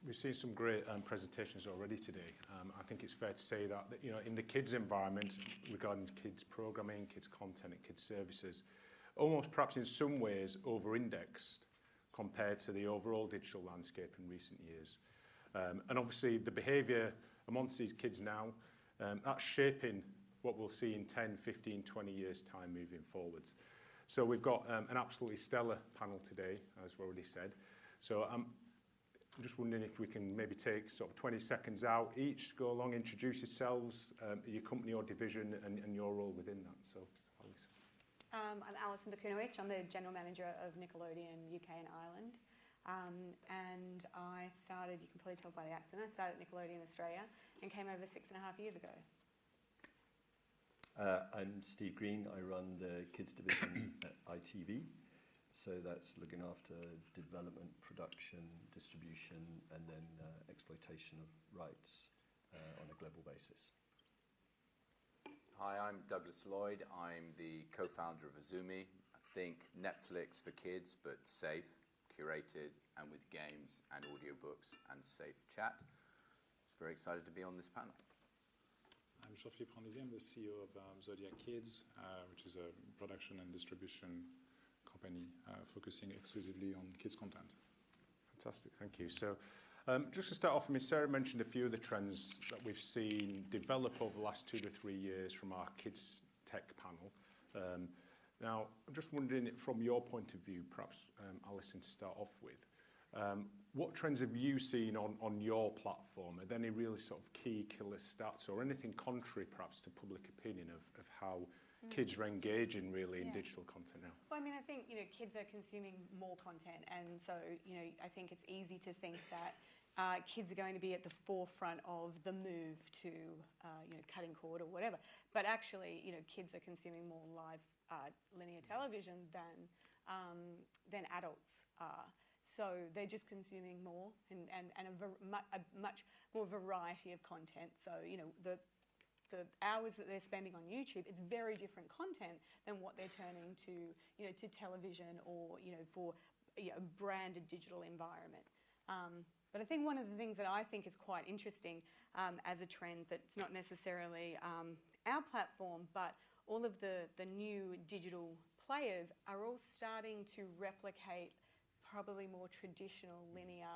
we've seen some great presentations already today. I think it's fair to say that, you know, in the kids environment, regarding kids programming, kids content and kids services, almost perhaps in some ways over-indexed compared to the overall digital landscape in recent years. And obviously the behaviour amongst these kids now, that's shaping what we'll see in 10, 15, 20 years time moving forwards. So we've got an absolutely stellar panel today, as we already said. So I'm just wondering if we can maybe take sort of 20 seconds out each, go along, introduce yourselves, your company or division and your role within that. So, Alice. I'm Alison Bakunowicz. I'm the General Manager of Nickelodeon UK and Ireland. And I started, you can probably tell by the accent, I started at Nickelodeon Australia and came over 6.5 years ago. I'm Steve Green. I run the kids division at ITV. So that's looking after development, production, distribution, and then exploitation of rights on a global basis. Hi, I'm Douglas Lloyd. I'm the co-founder of Azumi. I think Netflix for kids, but safe, curated, and with games and audiobooks and safe chat. Very excited to be on this panel. I'm Jean-Philippe Randisi. I'm the CEO of Zodiac Kids, which is a production and distribution company focusing exclusively on kids content. Fantastic, thank you. So just to start off, I mean, Sarah mentioned a few of the trends that we've seen develop over the last 2 to 3 years from our kids tech panel. Now, I'm just wondering from your point of view, perhaps Alison to start off with, what trends have you seen on your platform? Are there any really sort of key killer stats or anything contrary perhaps to public opinion of how kids are engaging really in digital content now? Well, I mean, I think, you know, kids are consuming more content. And so, you know, I think it's easy to think that kids are going to be at the forefront of the move to, you know, cutting cord or whatever. But actually, you know, kids are consuming more live linear television than adults are. So they're just consuming more and a much more variety of content. So, you know, the hours that they're spending on YouTube, it's very different content than what they're turning to, you know, to television or, you know, for, you know, branded digital environment. But I think one of the things that I think is quite interesting as a trend that's not necessarily our platform, but all of the new digital players are all starting to replicate probably more traditional linear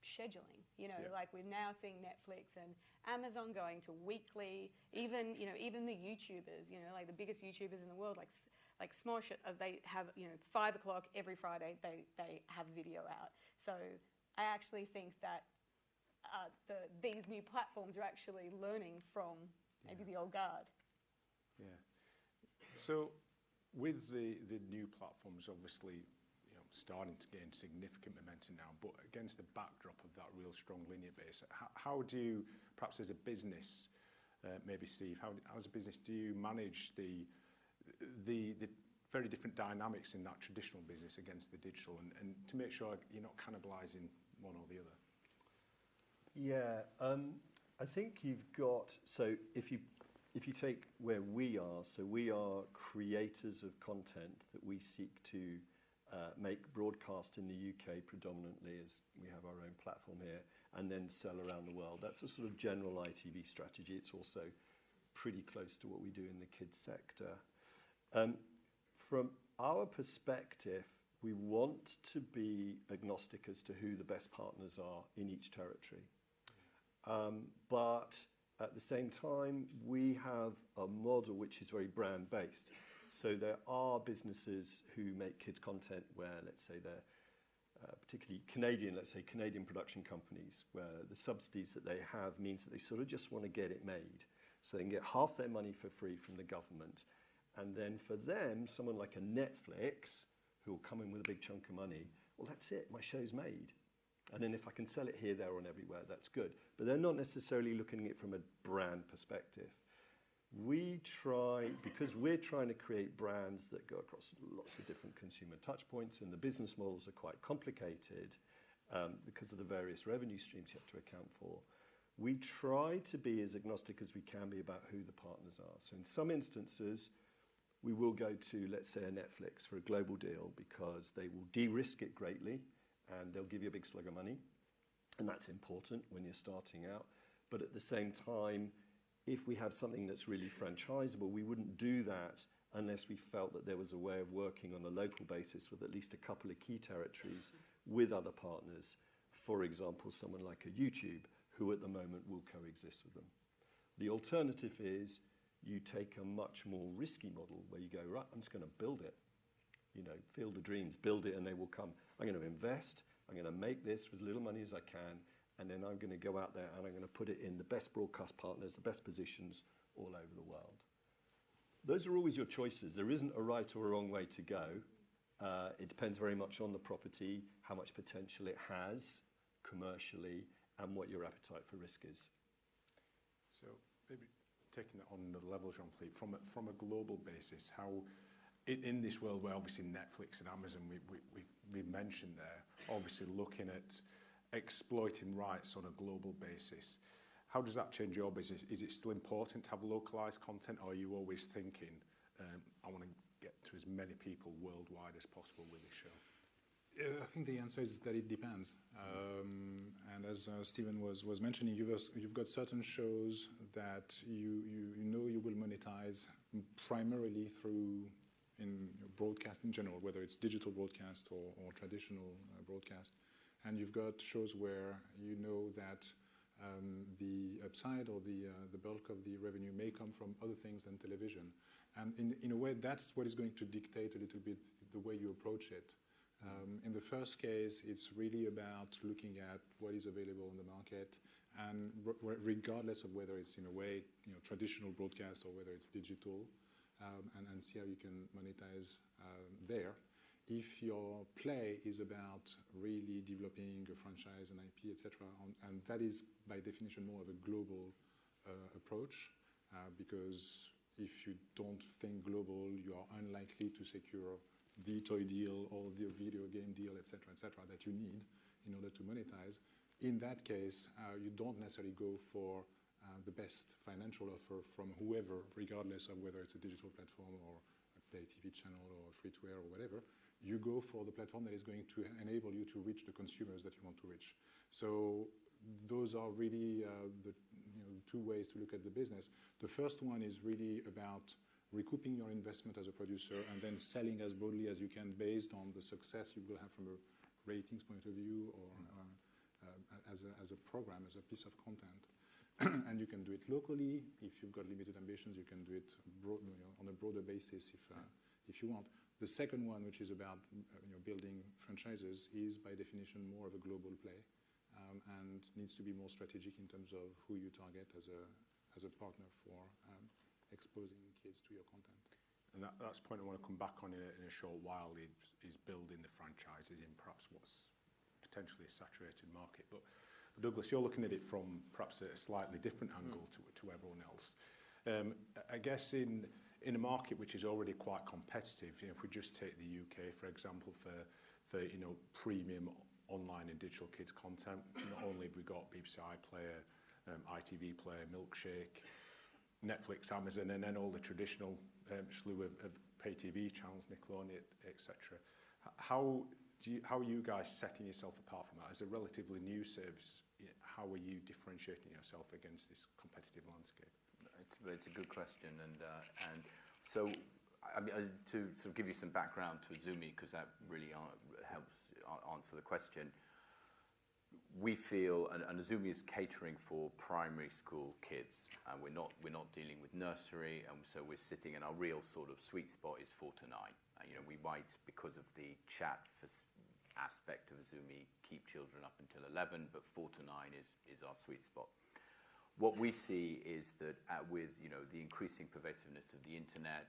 scheduling, you know, like we're now seeing Netflix and Amazon going to weekly, even, you know, even the YouTubers, you know, like the biggest YouTubers in the world, like Smosh, they have, you know, 5 o'clock every Friday, they have video out. So I actually think that these new platforms are actually learning from maybe the old guard. Yeah. So with the new platforms, obviously, starting to gain significant momentum now, but against the backdrop of that real strong linear base, how do you, perhaps as a business, maybe Steve, how as a business do you manage the very different dynamics in that traditional business against the digital, and to make sure you're not cannibalizing one or the other? Yeah, I think you've got, so if you take where we are, so we are creators of content that we seek to make broadcast in the UK predominantly, as we have our own platform here, and then sell around the world. That's a sort of general ITV strategy. It's also pretty close to what we do in the kids sector. From our perspective, we want to be agnostic as to who the best partners are in each territory. But at the same time, we have a model which is very brand-based. So there are businesses who make kids content where, let's say, they're particularly Canadian, let's say Canadian production companies, where the subsidies that they have means that they sort of just want to get it made. So they can get half their money for free from the government. And then for them, someone like a Netflix, who will come in with a big chunk of money, well, that's it, my show's made. And then if I can sell it here, there, and everywhere, that's good. But they're not necessarily looking at it from a brand perspective. We try, because we're trying to create brands that go across lots of different consumer touch points, and the business models are quite complicated because of the various revenue streams you have to account for. We try to be as agnostic as we can be about who the partners are. So in some instances, we will go to, let's say, a Netflix for a global deal because they will de-risk it greatly and they'll give you a big slug of money. and that's important when you're starting out. But at the same time, if we have something that's really franchisable, we wouldn't do that unless we felt that there was a way of working on a local basis with at least a couple of key territories with other partners. For example, someone like a YouTube, who at the moment will coexist with them. The alternative is you take a much more risky model where you go, right, I'm just going to build it. You know, field of dreams, build it and they will come. I'm going to invest, I'm going to make this for as little money as I can, and then I'm going to go out there and I'm going to put it in the best broadcast partners, the best positions all over the world. Those are always your choices. There isn't a right or a wrong way to go. It depends very much on the property, how much potential it has commercially, and what your appetite for risk is. So maybe taking it on the level, Jean-Philippe, from a global basis, how in this world where obviously Netflix and Amazon we've mentioned there, obviously looking at exploiting rights on a global basis, how does that change your business? Is it still important to have localized content, or are you always thinking, I want to get to as many people worldwide as possible with this show? I think the answer is that it depends. And as Stephen was mentioning, you've got certain shows that you know you will monetize primarily through in broadcast in general, whether it's digital broadcast or traditional broadcast. And you've got shows where you know that the upside or the bulk of the revenue may come from other things than television. And in a way, that's what is going to dictate a little bit the way you approach it. In the first case, it's really about looking at what is available in the market, and regardless of whether it's in a way, traditional broadcast or whether it's digital, and see how you can monetize there. If your play is about really developing a franchise, an IP, etc., and that is by definition more of a global approach, because if you don't think global, you are unlikely to secure the toy deal or the video game deal, etc., that you need in order to monetize. In that case, you don't necessarily go for the best financial offer from whoever, regardless of whether it's a digital platform or a pay TV channel or free-to-air or whatever. You go for the platform that is going to enable you to reach the consumers that you want to reach. So those are really the two ways to look at the business. The first one is really about recouping your investment as a producer and then selling as broadly as you can based on the success you will have from a ratings point of view or as a program, as a piece of content. And you can do it locally. If you've got limited ambitions, you can do it on a broader basis if you want. The second one, which is about building franchises, is by definition more of a global play and needs to be more strategic in terms of who you target as a partner for exposing kids to your content. And that's the point I want to come back on in a short while, is building the franchises in perhaps what's potentially a saturated market. But Douglas, you're looking at it from perhaps a slightly different angle to everyone else. I guess in a market which is already quite competitive, if we just take the UK, for example, for premium online and digital kids content, not only have we got BBC iPlayer, ITV Player, Milkshake, Netflix, Amazon, and then all the traditional slew of pay TV channels, Nickelodeon, etc. How are you guys setting yourself apart from that? As a relatively new service, how are you differentiating yourself against this competitive landscape? It's a good question, and so I mean, to sort of give you some background to Azumi, because that really helps answer the question. We feel, and Azumi is catering for primary school kids, and we're not dealing with nursery, and so we're sitting in our real sort of sweet spot is 4 to 9. We might, because of the chat aspect of Azumi, keep children up until 11, but 4 to 9 is our sweet spot. What we see is that with the increasing pervasiveness of the internet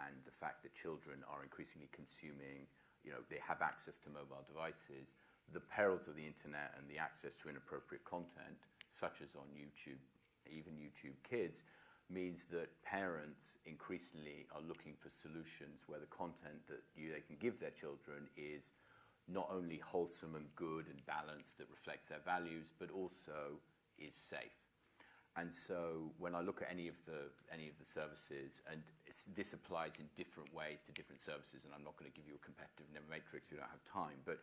and the fact that children are increasingly consuming, they have access to mobile devices, the perils of the internet and the access to inappropriate content, such as on YouTube, even YouTube Kids, means that parents increasingly are looking for solutions where the content that they can give their children is not only wholesome and good and balanced that reflects their values, but also is safe. And so when I look at any of the services, and this applies in different ways to different services, and I'm not going to give you a competitive matrix, we don't have time, but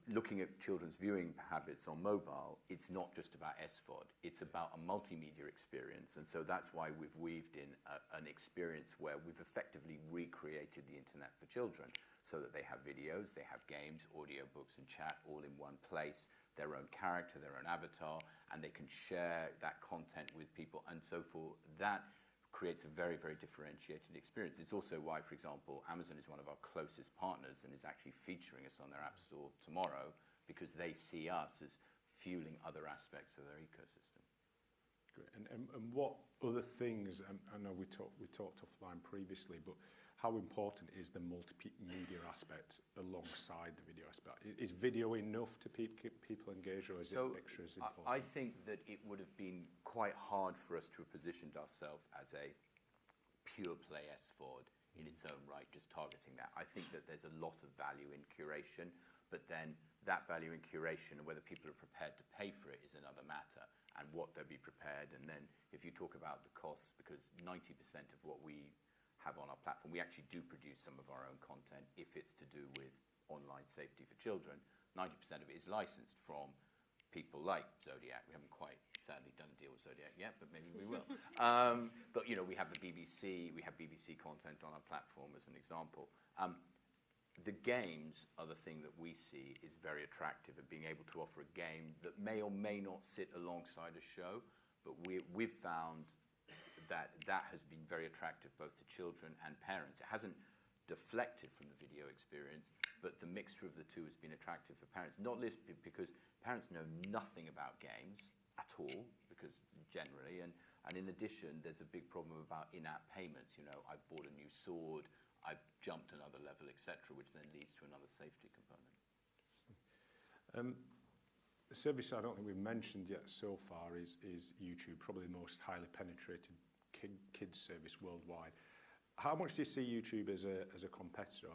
looking at children's viewing habits on mobile, it's not just about SVOD, it's about a multimedia experience. And so that's why we've weaved in an experience where we've effectively recreated the internet for children, so that they have videos, they have games, audiobooks and chat all in one place, their own character, their own avatar, and they can share that content with people. And so for that creates a very, very differentiated experience. It's also why, for example, Amazon is one of our closest partners and is actually featuring us on their App Store tomorrow, because they see us as fueling other aspects of their ecosystem. Great. And what other things, I know we talked offline previously, but how important is the multimedia aspect alongside the video aspect? Is video enough to keep people engaged, or is it extras important? I think that it would have been quite hard for us to have positioned ourselves as a pure play SVOD in its own right, just targeting that. I think that there's a lot of value in curation, but then that value in curation and whether people are prepared to pay for it is another matter, and what they'll be prepared. And then if you talk about the costs, because 90% of what we have on our platform, we actually do produce some of our own content if it's to do with online safety for children. 90% of it is licensed from people like Zodiac. We haven't quite, sadly, done a deal with Zodiac yet, but maybe we will. But, you know, we have the BBC, we have BBC content on our platform as an example. The games are the thing that we see is very attractive, of being able to offer a game that may or may not sit alongside a show, but we've found that has been very attractive both to children and parents. It hasn't deflected from the video experience, but the mixture of the two has been attractive for parents, not least because parents know nothing about games at all, because generally, and in addition, there's a big problem about in-app payments. You know, I bought a new sword, I've jumped another level, etc., which then leads to another safety component. The service I don't think we've mentioned yet so far is YouTube, probably the most highly penetrated kids service worldwide. How much do you see YouTube as a competitor,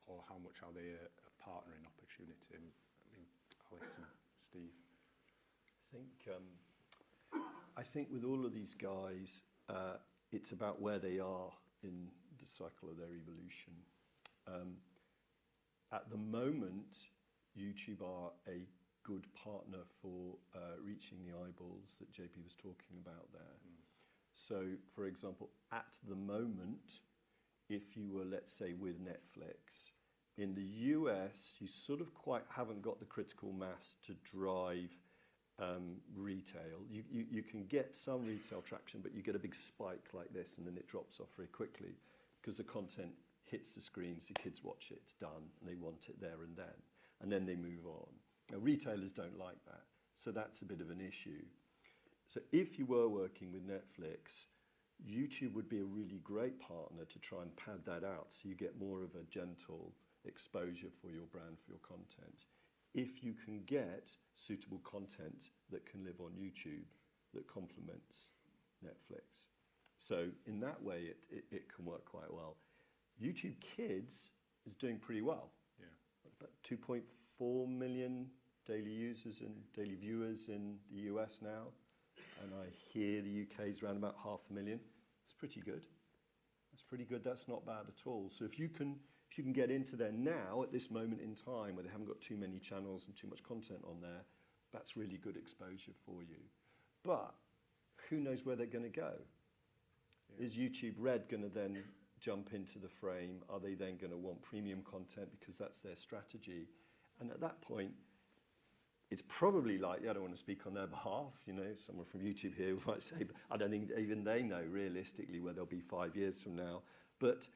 or how much are they a partner in opportunity? I mean, Alex and Steve. I think with all of these guys, it's about where they are in the cycle of their evolution. At the moment, YouTube are a good partner for reaching the eyeballs that JP was talking about there. So, for example, at the moment, if you were, let's say, with Netflix, in the US, you sort of quite haven't got the critical mass to drive retail. You can get some retail traction, but you get a big spike like this, and then it drops off very quickly because the content hits the screens, the kids watch it, it's done, and they want it there and then they move on. Now, retailers don't like that, so that's a bit of an issue. So if you were working with Netflix, YouTube would be a really great partner to try and pad that out, so you get more of a gentle exposure for your brand, for your content. If you can get suitable content that can live on YouTube that complements Netflix. So in that way, it can work quite well. YouTube Kids is doing pretty well. Yeah. About 2.4 million daily users and daily viewers in the US now. And I hear the UK is around about 500,000. It's pretty good. That's pretty good. That's not bad at all. So if you can get into there now at this moment in time where they haven't got too many channels and too much content on there, that's really good exposure for you. But who knows where they're going to go? Yeah. Is YouTube Red going to then jump into the frame? Are they then going to want premium content because that's their strategy? And at that point, it's probably likely, I don't want to speak on their behalf, you know, someone from YouTube here might say, but I don't think even they know realistically where they'll be 5 years from now. But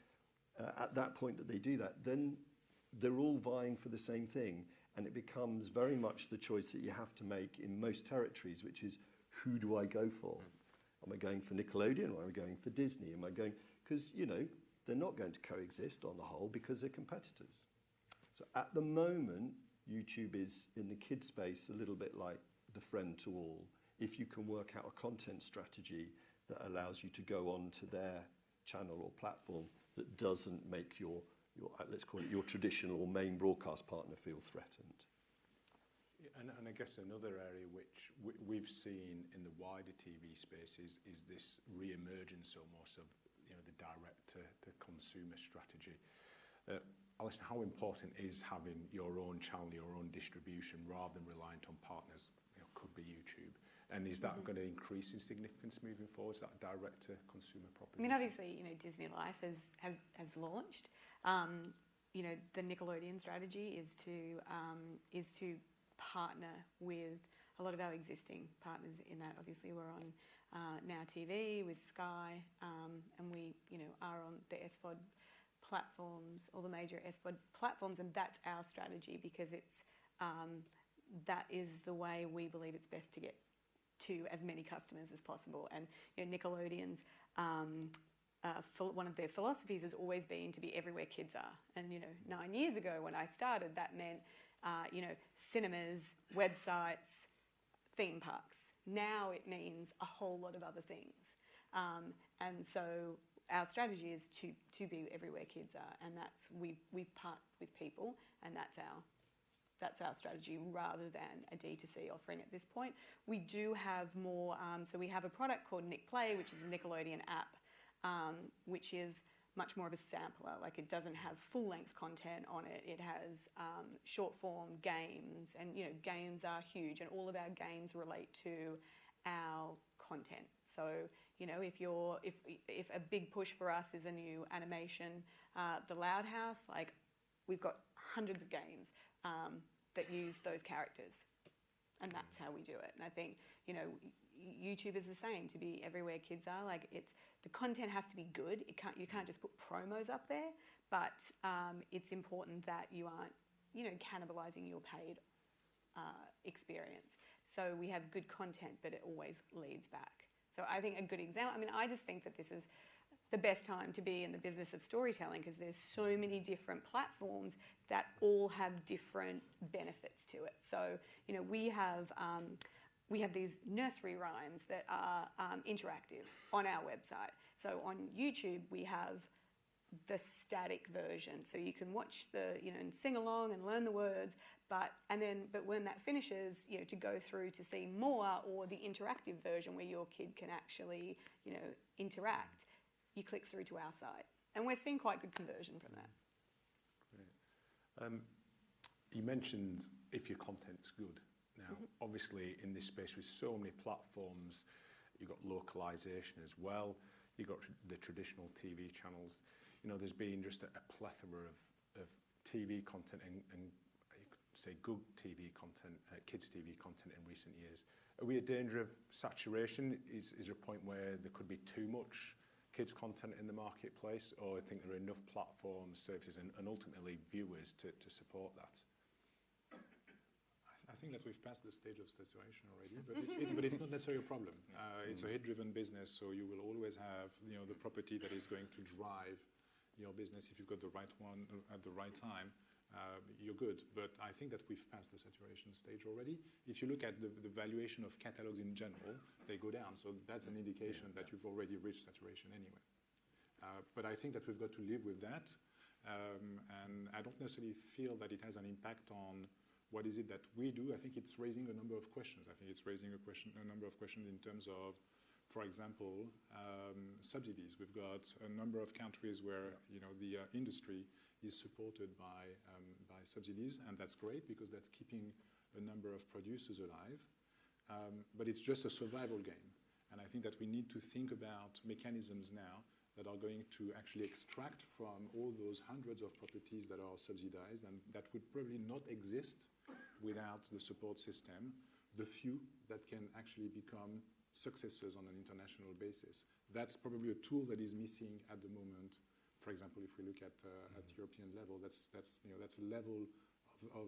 at that point that they do that, then they're all vying for the same thing. And it becomes very much the choice that you have to make in most territories, which is, who do I go for? Am I going for Nickelodeon, or am I going for Disney? Am I going, because, you know, they're not going to coexist on the whole because they're competitors. So at the moment, YouTube is, in the kid space, a little bit like the friend to all. If you can work out a content strategy that allows you to go on to their channel or platform that doesn't make your let's call it your traditional main broadcast partner feel threatened. And I guess another area which we've seen in the wider TV space is this re-emergence almost of, you know, the direct to consumer strategy. Alison, how important is having your own channel, your own distribution, rather than reliant on partners? Could be YouTube. And is that going to increase in significance moving forward? Is that a direct-to-consumer proposition? I mean, obviously, Disney Life has launched. The Nickelodeon strategy is to partner with a lot of our existing partners in that. Obviously, we're on Now TV with Sky, and we are on the SVOD platforms, all the major SVOD platforms, and that's our strategy because that is the way we believe it's best to get to as many customers as possible. And Nickelodeon's one of their philosophies has always been to be everywhere kids are. And 9 years ago when I started, that meant cinemas, websites, theme parks. Now it means a whole lot of other things. And so our strategy is to be everywhere kids are, and we've partnered with people, and that's our strategy rather than a D2C offering at this point. We do have more, so we have a product called Nick Play, which is a Nickelodeon app, which is much more of a sampler. Like, it doesn't have full-length content on it. It has short-form games, and games are huge, and all of our games relate to our content. So if a big push for us is a new animation, The Loud House, like, we've got hundreds of games that use those characters, and that's how we do it. And I think YouTube is the same, to be everywhere kids are. Like, the content has to be good. You can't just put promos up there, but it's important that you aren't cannibalizing your paid experience. So we have good content, but it always leads back. So I think a good example, I just think that this is the best time to be in the business of storytelling because there's so many different platforms that all have different benefits to it. So, we have these nursery rhymes that are interactive on our website. So on YouTube, we have the static version. So you can watch and sing along and learn the words, but when that finishes, to go through to see more, or the interactive version where your kid can actually, interact, you click through to our site. And we're seeing quite good conversion from that. Great. You mentioned if your content's good. Now, obviously, in this space with so many platforms, you've got localization as well. You've got the traditional TV channels. There's been just a plethora of TV content and you could say good TV content, kids TV content in recent years. Are we at danger of saturation? Is there a point where there could be too much kids content in the marketplace, or I think there are enough platforms, services, and ultimately viewers to support that? I think that we've passed the stage of saturation already, but it's not necessarily a problem. It's a hit-driven business, so you will always have the property that is going to drive your business. If you've got the right one at the right time, you're good. But I think that we've passed the saturation stage already. If you look at the valuation of catalogs in general, they go down. So that's an indication that you've already reached saturation anyway. But I think that we've got to live with that. And I don't necessarily feel that it has an impact on what is it that we do. I think it's raising a number of questions. I think it's raising a number of questions in terms of, for example, subsidies. We've got a number of countries where the industry is supported by subsidies, and that's great because that's keeping a number of producers alive. But it's just a survival game, and I think that we need to think about mechanisms now that are going to actually extract from all those hundreds of properties that are subsidized and that would probably not exist without the support system, the few that can actually become successes on an international basis. That's probably a tool that is missing at the moment. For example, if we look at European level, that's a level of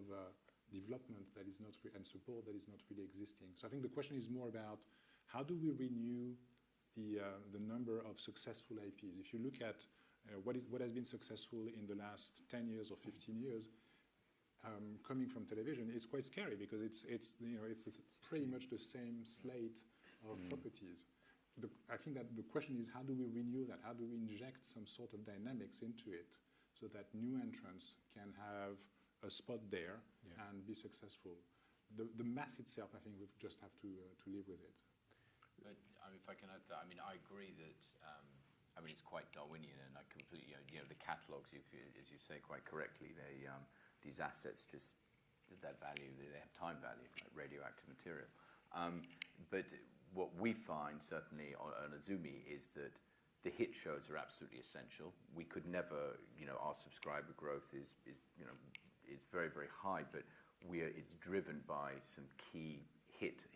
development that is not and support that is not really existing. So I think the question is more about how do we renew the number of successful IPs. If you look at what has been successful in the last 10 years or 15 years, coming from television, it's quite scary because it's pretty much the same slate of properties. I think that the question is, how do we renew that? How do we inject some sort of dynamics into it so that new entrants can have a spot there and be successful? The mass itself, I think we just have to live with it. But if I can add that, I agree that I mean, it's quite Darwinian, and I completely, the catalogs, as you say quite correctly, these assets just, their value, they have time value, like radioactive material. But what we find, certainly on Azumi, is that the hit shows are absolutely essential. We could never, our subscriber growth is very, very high, but it's driven by some key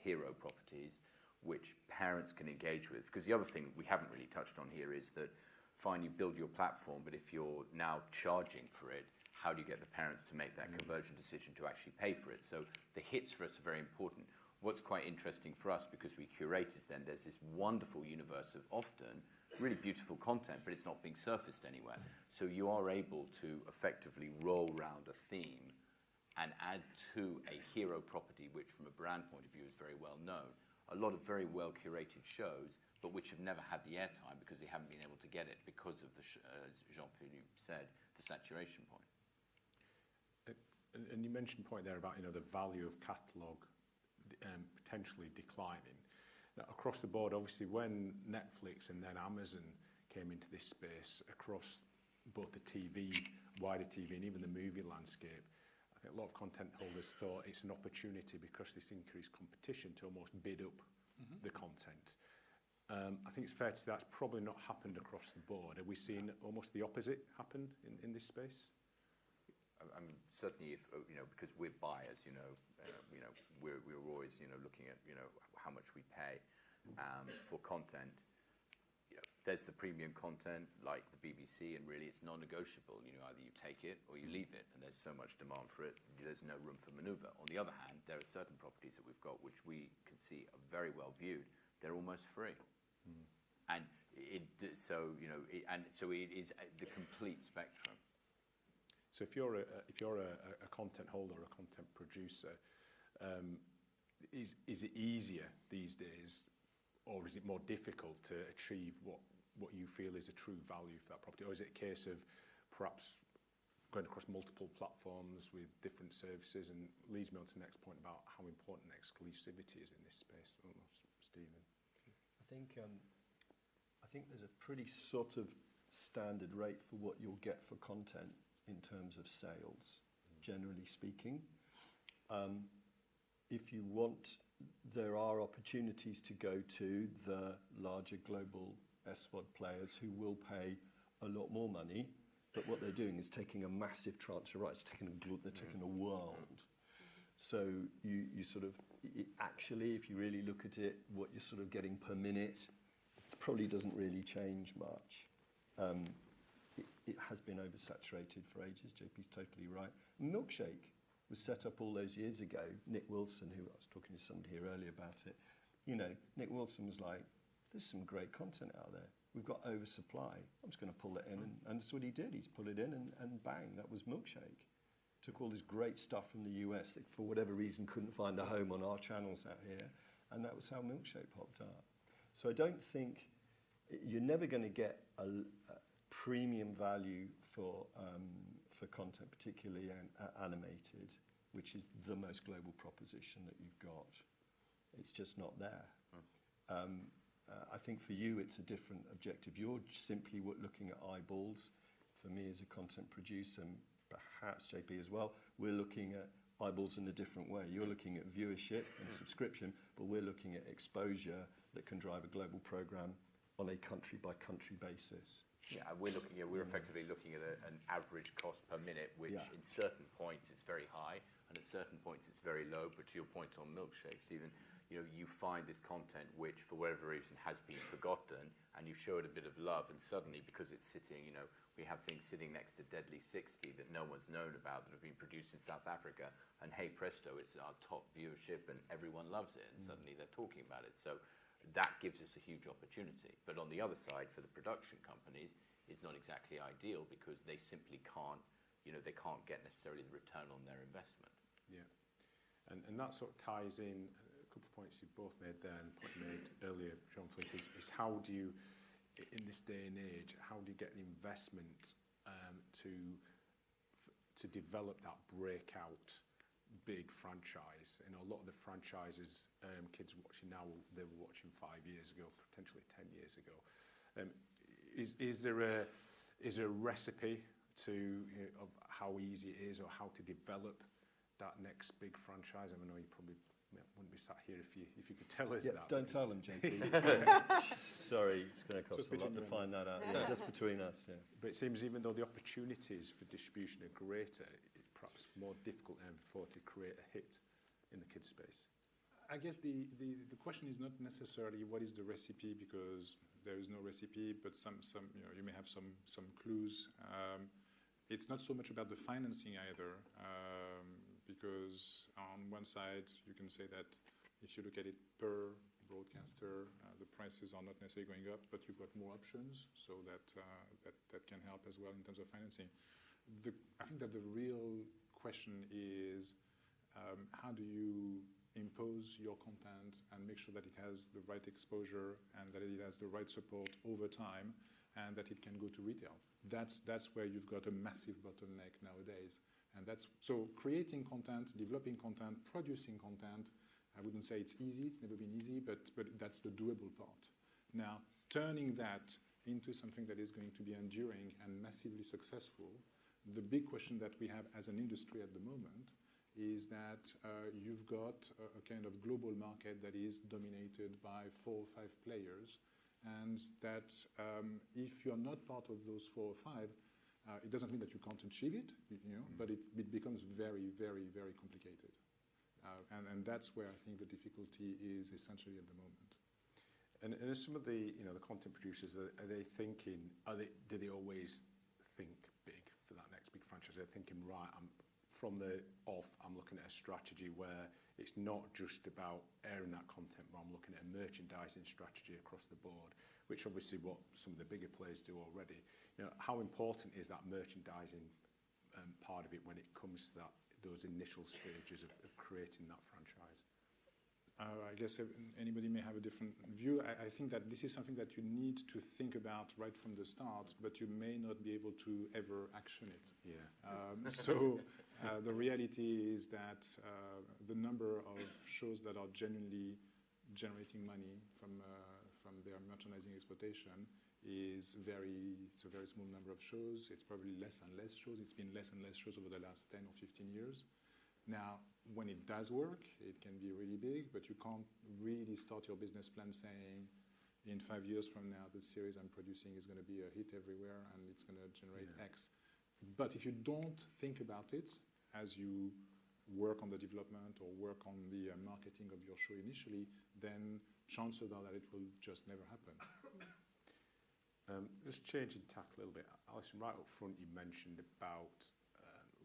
hero properties which parents can engage with. Because the other thing we haven't really touched on here is that, fine, you build your platform, but if you're now charging for it, how do you get the parents to make that conversion decision to actually pay for it? So the hits for us are very important. What's quite interesting for us, because we curate, is then there's this wonderful universe of often really beautiful content, but it's not being surfaced anywhere. So you are able to effectively roll around a theme and add to a hero property, which from a brand point of view is very well known. A lot of very well curated shows, but which have never had the airtime because they haven't been able to get it because of as Jean-Philippe said, the saturation point. And you mentioned a point there about the value of catalogue potentially declining. Now, across the board, obviously, when Netflix and then Amazon came into this space across both the TV, wider TV, and even the movie landscape, I think a lot of content holders thought it's an opportunity because this increased competition to almost bid up the content. I think it's fair to say that's probably not happened across the board. Are we seeing almost the opposite happen in this space? I mean, certainly, if because we're buyers, we're always looking at how much we pay for content. There's the premium content like the BBC, and really it's non-negotiable. Either you take it or you leave it, and there's so much demand for it, there's no room for manoeuvre. On the other hand, there are certain properties that we've got which we can see are very well viewed. They're almost free, and it is the complete spectrum. So if you're a content holder, a content producer, is it easier these days, or is it more difficult to achieve what you feel is a true value for that property? Or is it a case of perhaps going across multiple platforms with different services? And leads me on to the next point about how important exclusivity is in this space. Stephen? I think there's a pretty sort of standard rate for what you'll get for content in terms of sales, generally speaking. If you want, there are opportunities to go to the larger global SVOD players who will pay a lot more money, but what they're doing is taking a massive tranche of rights, they're taking a world. So you sort of, actually, if you really look at it, what you're sort of getting per minute probably doesn't really change much. It has been oversaturated for ages, JP's totally right. Milkshake was set up all those years ago. Nick Wilson, who I was talking to somebody here earlier about it, Nick Wilson was like, there's some great content out there. We've got oversupply. I'm just going to pull it in. And that's what he did. He's put it in and bang, that was Milkshake. Took all this great stuff from the US that for whatever reason couldn't find a home on our channels out here. And that was how Milkshake popped up. So I don't think, you're never going to get a premium value for content, particularly animated, which is the most global proposition that you've got. It's just not there. I think for you, it's a different objective. You're simply looking at eyeballs. For me as a content producer, and perhaps JP as well, we're looking at eyeballs in a different way. You're looking at viewership and subscription, but we're looking at exposure that can drive a global program on a country-by-country basis. Yeah, we're effectively looking at an average cost per minute, which in certain points is very high, and at certain points it's very low. But to your point on Milkshake, Stephen, you find this content which, for whatever reason, has been forgotten, and you show it a bit of love, and suddenly, because it's sitting, we have things sitting next to Deadly 60 that no one's known about that have been produced in South Africa, and hey presto, it's our top viewership, and everyone loves it, and suddenly they're talking about it. So that gives us a huge opportunity. But on the other side, for the production companies, it's not exactly ideal because they simply can't, they can't get necessarily the return on their investment. Yeah, and that sort of ties in a couple of points you've both made there, and the point you made earlier, Jean-Philippe, is how do you, in this day and age, how do you get the investment to develop that breakout big franchise? A lot of the franchises kids are watching now, they were watching 5 years ago, potentially 10 years ago. Is there a recipe to of how easy it is or how to develop that next big franchise? I know you probably wouldn't be sat here if you could tell us that. Don't tell them, JP. Sorry, it's going to cost a lot to find that out. Yeah, just between us, yeah. But it seems even though the opportunities for distribution are greater, it's perhaps more difficult than before to create a hit in the kids space. I guess the question is not necessarily what is the recipe, because there is no recipe, but some you may have some clues. It's not so much about the financing either, because on one side you can say that if you look at it per broadcaster, the prices are not necessarily going up, but you've got more options, so that can help as well in terms of financing. I think that the real question is how do you impose your content and make sure that it has the right exposure and that it has the right support over time and that it can go to retail. That's where you've got a massive bottleneck nowadays. And so creating content, developing content, producing content, I wouldn't say it's easy, it's never been easy, but that's the doable part. Now, turning that into something that is going to be enduring and massively successful, the big question that we have as an industry at the moment is that you've got a kind of global market that is dominated by 4 or 5 players, and that if you're not part of those 4 or 5, it doesn't mean that you can't achieve it, but it becomes very, very, very complicated. And that's where I think the difficulty is essentially at the moment. And as some of the the content producers, are they thinking? Do they always think big for that next big franchise? They're thinking, right, from the off, I'm looking at a strategy where it's not just about airing that content, but I'm looking at a merchandising strategy across the board, which obviously what some of the bigger players do already. How important is that merchandising part of it when it comes to those initial stages of creating that franchise? I guess anybody may have a different view. I think that this is something that you need to think about right from the start, but you may not be able to ever action it. Yeah. So the reality is that the number of shows that are genuinely generating money from their merchandising exploitation it's a very small number of shows. It's probably less and less shows. It's been less and less shows over the last 10 or 15 years. Now, when it does work, it can be really big, but you can't really start your business plan saying, in 5 years from now, the series I'm producing is going to be a hit everywhere and it's going to generate X. But if you don't think about it as you work on the development or work on the marketing of your show initially, then chances are that it will just never happen. Just changing tack a little bit, Alison, right up front you mentioned about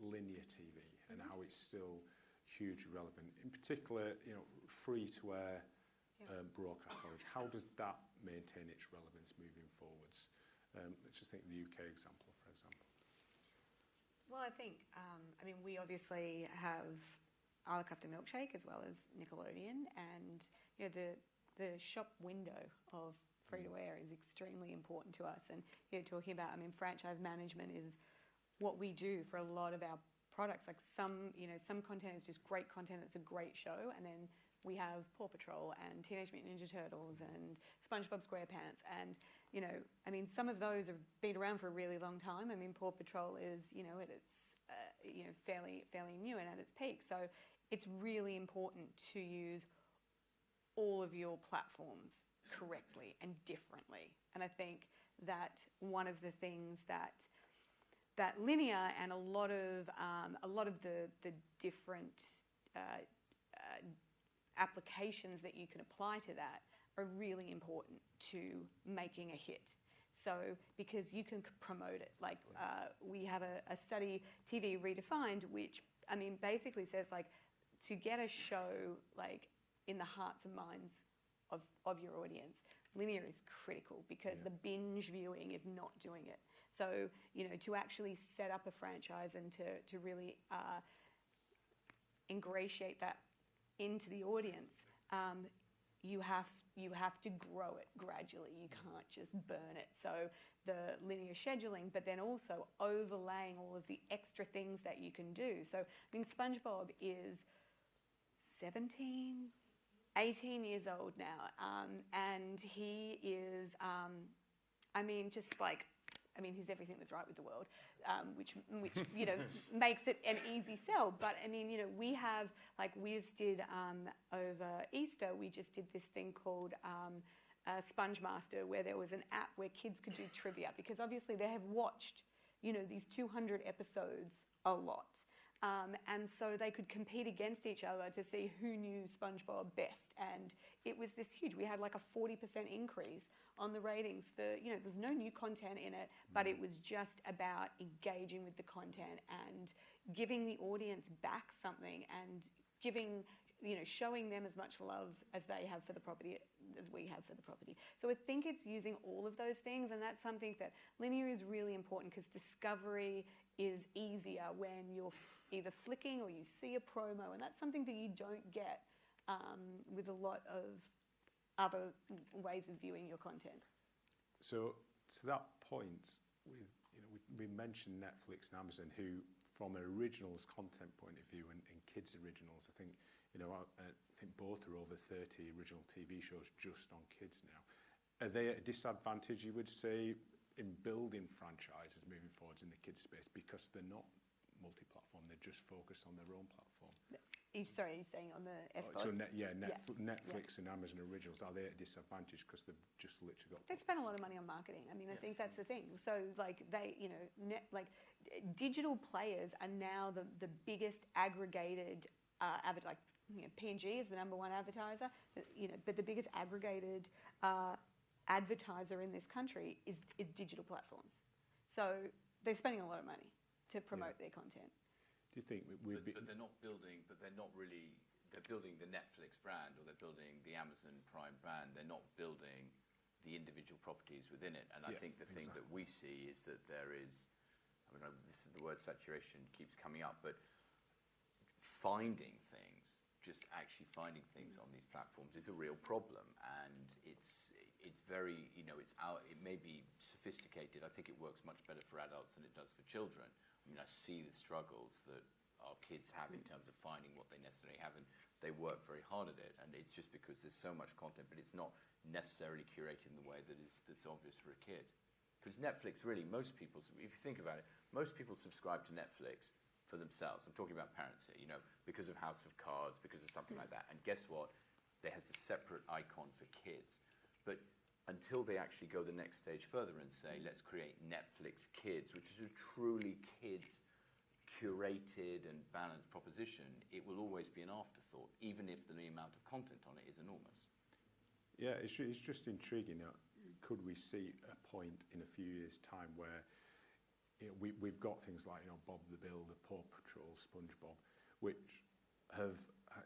linear TV and how it's still hugely relevant. In particular, free-to-air broadcast coverage. How does that maintain its relevance moving forwards? Let's just think of the UK example, for example. Well, I think, we obviously have I Look After Milkshake as well as Nickelodeon, and the shop window of free-to-air is extremely important to us. And talking about, franchise management is what we do for a lot of our products. Like some content is just great content, it's a great show, and then we have Paw Patrol and Teenage Mutant Ninja Turtles and SpongeBob SquarePants, and some of those have been around for a really long time. Paw Patrol is at its fairly new and at its peak, so it's really important to use all of your platforms correctly and differently. And I think that one of the things that linear and a lot of the different applications that you can apply to that are really important to making a hit. So because you can promote it, like we have a study, TV Redefined, which basically says to get a show in the hearts and minds of your audience, linear is critical because the binge viewing is not doing it. So, to actually set up a franchise and to really ingratiate that into the audience, you have to grow it gradually. You can't just burn it. So the linear scheduling, but then also overlaying all of the extra things that you can do. So, SpongeBob is 18 years old now, and he is I mean, just like, I mean, he's everything that's right with the world, which you know, makes it an easy sell. But I mean, you know, we have, like, we just did over Easter, we just did this thing called Sponge Master, where there was an app where kids could do trivia, because obviously they have watched, you know, these 200 episodes a lot. And so they could compete against each other to see who knew SpongeBob best. And it was this huge, we had like a 40% increase on the ratings for, you know, there's no new content in it, but it was just about engaging with the content and giving the audience back something and giving, you know, showing them as much love as they have for the property as we have for the property. So I think it's using all of those things, and that's something that linear is really important, because discovery is easier when you're either flicking or you see a promo, and that's something that you don't get with a lot of other ways of viewing your content. So to that point, we mentioned Netflix and Amazon, who, from an originals content point of view and kids originals, I think, you know, I think both are over 30 original TV shows just on kids now. Are they at a disadvantage, you would say, in building franchises moving forwards in the kids space, because they're not multi-platform, they're just focused on their own platform? Sorry, are you saying on the SVOD? So Netflix and Amazon originals, are they at a disadvantage because they've just literally got... They spend a lot of money on marketing. I mean, I think that's the thing. So, like, they, you know, digital players are now the biggest aggregated like, you know, P&G is the #1 advertiser, you know, but the biggest aggregated advertiser in this country is digital platforms. So they're spending a lot of money to promote their content. Do you think but they're not building, they're building the Netflix brand, or they're building the Amazon Prime brand. They're not building the individual properties within it. And I think the thing that we see is that there is, I mean, the word saturation keeps coming up, but finding things, just actually finding things on these platforms is a real problem. And it's very, you know, it may be sophisticated. I think it works much better for adults than it does for children. I mean, I see the struggles that our kids have in terms of finding what they necessarily have, and they work very hard at it. And it's just because there's so much content, but it's not necessarily curated in the way that's obvious for a kid. Because Netflix, really, most people, if you think about it, most people subscribe to Netflix for themselves. I'm talking about parents here, you know, because of House of Cards, because of something like that. And guess what? There has a separate icon for kids. But until they actually go the next stage further and say, let's create Netflix Kids, which is a truly kids curated and balanced proposition, it will always be an afterthought, even if the amount of content on it is enormous. Yeah, it's just intriguing. Could we see a point in a few years' time where, you know, we've got things like, you know, Bob the Builder, Paw Patrol, SpongeBob, which have,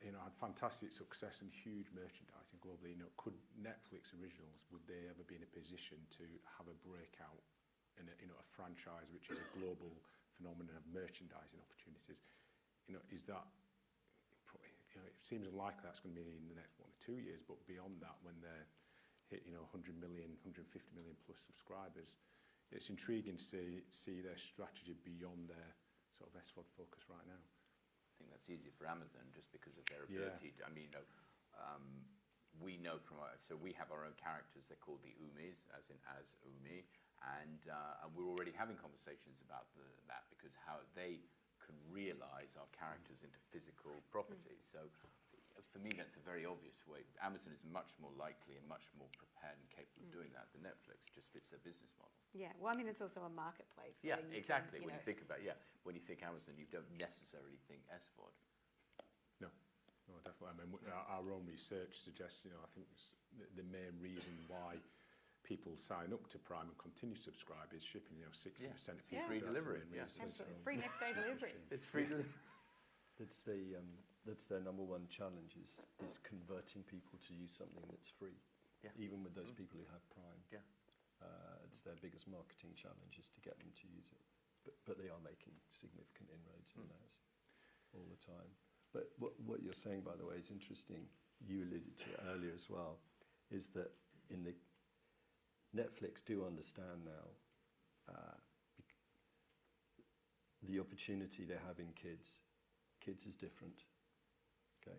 you know, had fantastic success and huge merchandising globally. You know, could Netflix originals, would they ever be in a position to have a breakout in a, you know, a franchise which is a global phenomenon of merchandising opportunities? You know, is that, you know, it seems unlikely that's going to be in the next 1 or 2 years, but beyond that, when they're hit, you know, 100 million, 150 million plus subscribers, it's intriguing to see their strategy beyond their sort of SVOD focus right now. I think that's easier for Amazon just because of their ability to, I mean, you know, we know from so we have our own characters. They're called the Umis, as in as Umi, and we're already having conversations about that, because how they can realise our characters into physical properties. So for me, that's a very obvious way. Amazon is much more likely and much more prepared and capable of doing that than Netflix. Just fits their business model. Yeah, well, I mean, it's also a marketplace. Yeah, exactly. Can, when you think about when you think Amazon, you don't necessarily think SVOD. No, definitely. I mean, our own research suggests, you know, I think the main reason why people sign up to Prime and continue to subscribe is shipping. You know, 60% of people. Free delivery. Yeah, absolutely. Free next day delivery. It's free delivery. That's their #1 challenge is converting people to use something that's free. Yeah. Even with those people who have Prime. Yeah. It's their biggest marketing challenge is to get them to use it. But they are making significant inroads in those all the time. But what you're saying, by the way, is interesting. You alluded to it earlier as well, is that in the Netflix do understand now the opportunity they have in kids. Kids is different. Okay,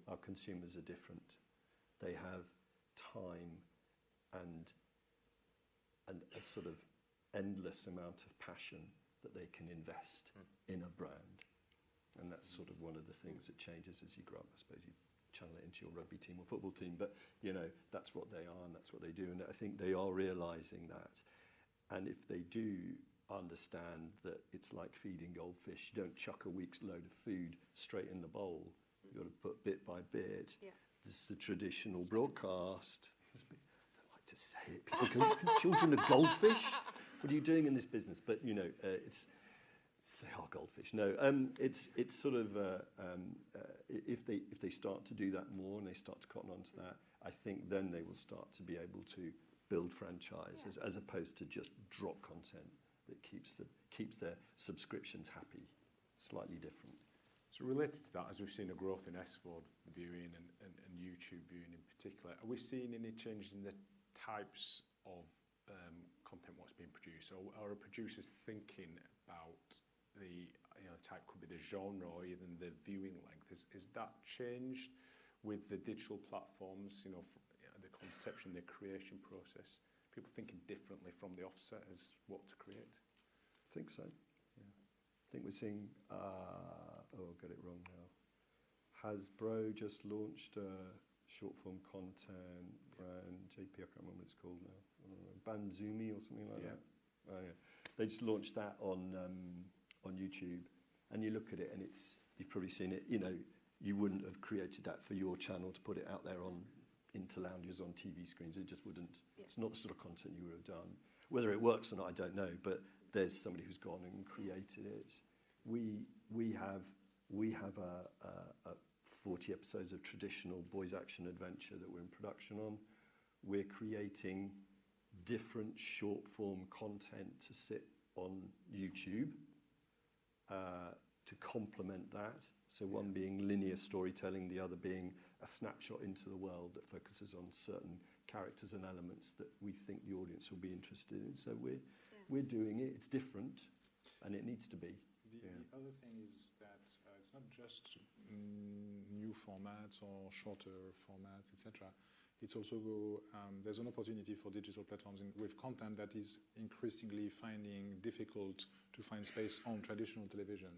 our consumers are different. They have time and a sort of endless amount of passion that they can invest in a brand. And that's sort of one of the things that changes as you grow up. I suppose you channel it into your rugby team or football team, but you know, that's what they are and that's what they do. And I think they are realizing that. And if they do understand that it's like feeding goldfish, you don't chuck a week's load of food straight in the bowl. You've got to put bit by bit. Yeah. This is the traditional broadcast. I don't like to say it. People go, "Feed children of goldfish? What are you doing in this business?" But you know, they are goldfish. No, it's sort of if they start to do that more and they start to cotton onto that, I think then they will start to be able to build franchises as opposed to just drop content that keeps their subscriptions happy. Slightly different. So related to that, as we've seen a growth in SVOD viewing and YouTube viewing in particular, are we seeing any changes in the types of content what's being produced, or are producers thinking about the type, could be the genre or even the viewing length? Is that changed with the digital platforms? The conception, the creation process. People thinking differently from the offset as what to create. I think so. Yeah. I think we're seeing. I'll get it wrong now. Hasbro just launched short form content brand. JP, I can't remember what it's called now. Banzumi or something like that. Oh, yeah. They just launched that on YouTube, and you look at it, and you've probably seen it. You know, you wouldn't have created that for your channel to put it out there into lounges on TV screens. It just wouldn't. Yeah. It's not the sort of content you would have done. Whether it works or not, I don't know. But there's somebody who's gone and created it. We have a 40 episodes of traditional boys action adventure that we're in production on. We're creating different short form content to sit on YouTube to complement that. So one being linear storytelling, the other being a snapshot into the world that focuses on certain characters and elements that we think the audience will be interested in. So we're doing it. It's different, and it needs to be. The other thing is that it's not just new formats or shorter formats, etc. It's also there's an opportunity for digital platforms with content that is increasingly finding difficult to find space on traditional television.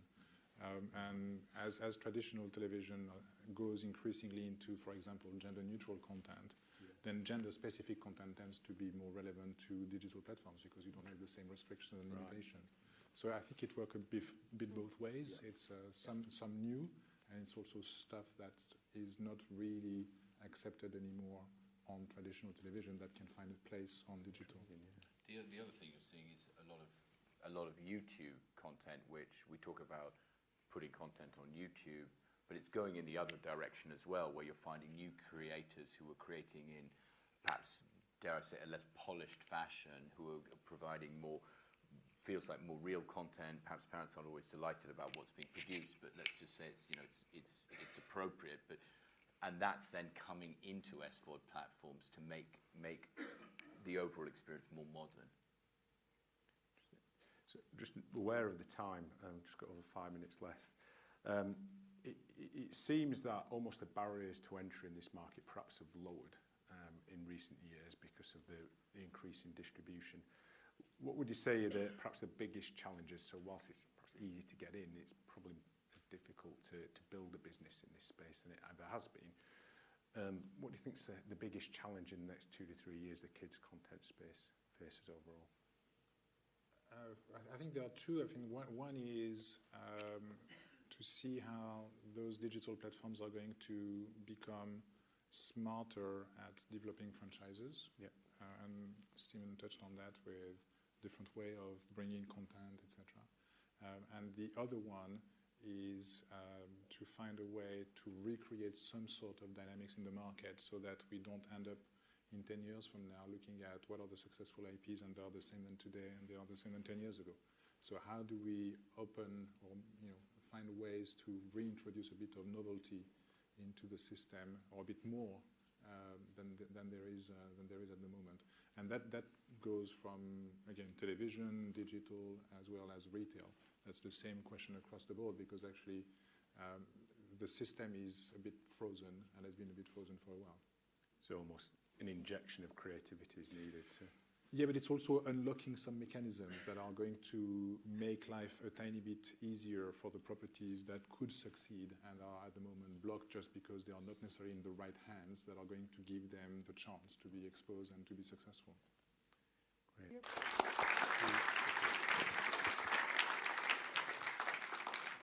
And as traditional television goes increasingly into, for example, gender-neutral content, then gender-specific content tends to be more relevant to digital platforms because you don't have the same restrictions and limitations. So I think it works a bit both ways. It's some new, and it's also stuff that is not really accepted anymore on traditional television that can find a place on digital. The other thing you're seeing is a lot of YouTube content, which we talk about putting content on YouTube, but it's going in the other direction as well, where you're finding new creators who are creating in perhaps, dare I say, a less polished fashion, who are providing feels like more real content. Perhaps parents aren't always delighted about what's being produced, but let's just say it's appropriate. And that's then coming into SVOD platforms to make the overall experience more modern. So just aware of the time, just got over 5 minutes left. It seems that almost the barriers to entry in this market perhaps have lowered in recent years because of the increase in distribution. What would you say are perhaps the biggest challenges? So whilst it's perhaps easy to get in, it's probably as difficult to build a business in this space than it ever has been. What do you think is the biggest challenge in the next 2 to 3 years the kids' content space faces overall? I think there are two. I think one is to see how those digital platforms are going to become smarter at developing franchises. Yeah. And Stephen touched on that with different way of bringing content, etc. And the other one is to find a way to recreate some sort of dynamics in the market so that we don't end up in 10 years from now looking at what are the successful IPs and they are the same than today and they are the same than 10 years ago. So how do we open or find ways to reintroduce a bit of novelty into the system, or a bit more than there is at the moment? And that goes from, again, television, digital, as well as retail. That's the same question across the board because actually the system is a bit frozen and has been a bit frozen for a while. So almost an injection of creativity is needed to... Yeah, but it's also unlocking some mechanisms that are going to make life a tiny bit easier for the properties that could succeed and are at the moment blocked just because they are not necessarily in the right hands that are going to give them the chance to be exposed and to be successful.